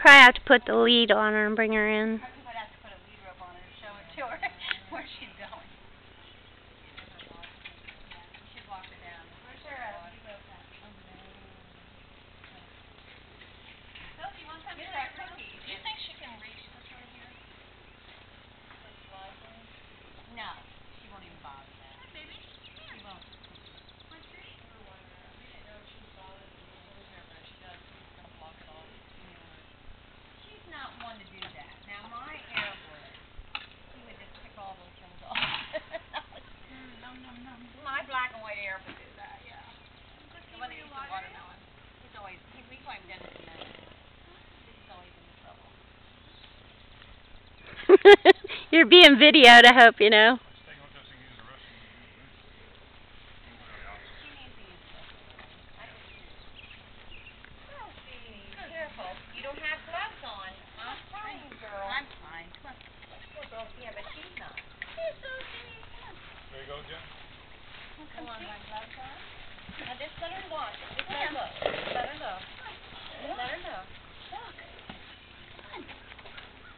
Probably have to put the lead on her and bring her in. I think I'd have to put a lead rope on her to show it to her where she's going. We should walk her down. Where's her lead rope at? Over there. Phil, do you want some of our cookies? Do you think she can reach this right here? No, she won't even bother that. Hi, baby. She won't. Want a treat? We didn't know if she was bothered with her hair, but she does. She's going to block it off. She's not one to do that. Now, my Arab would. He would just pick all those things off. Nom, nom, nom. My black and white Arab would do that, yeah. Cookie, The one that will you eats the water? watermelon. He's always, we call him Dennis the Menace. He's always in trouble. You're being videoed, I hope you know. She needs to use the Oh, sweetie, careful. You don't have gloves on. I'm fine, girl. I'm fine. Come on. Poor girl. Yeah, but she's not. You're so sweet. Come on. There you go, Jen. Come on, my gloves on. Now just let her watch. Just let her look. Just let her look. Just let her look. Look. Come on.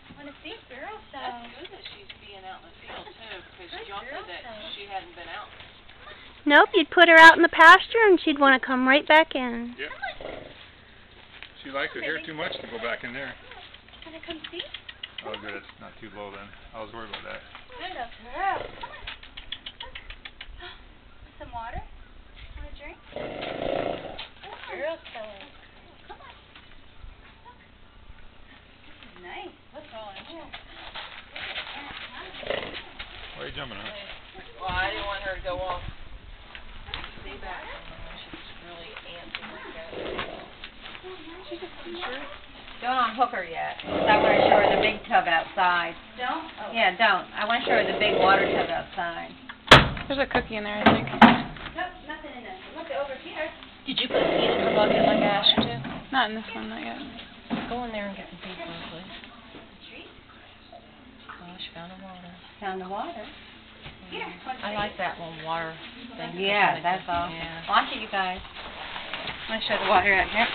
I want to see girl so. That's good that she's being out in the field, too, because Good Junker girl, that though. she hadn't been out. Nope, you'd put her out in the pasture and she'd want to come right back in. Yep. She likes her hair too much to go back in there. Wanna come see? Oh, good. It's not too low then. I was worried about that. Good girl. Come on. Some water? Want a drink? Good girl, Kelly. Come on. Look. This is nice. Look all in here. Why are you jumping on? Well, I didn't want her to go off. See that? She's really antsy like that. She's just sure. Don't unhook her yet. I want to show her the big tub outside. Don't? Oh. Yeah, don't. I want to show her the big water tub outside. There's a cookie in there, I think. Nope, nothing in there. Look over here. Did you put the feet in her bucket like I asked you to? Not in this one, not yet. Go in there and get the feet for her, please. Treat. Oh, she found the water. Found the water. Here. I like that one water thing. Yeah, that's all. Yeah. Watch it, you guys. I'm going to show the water out here.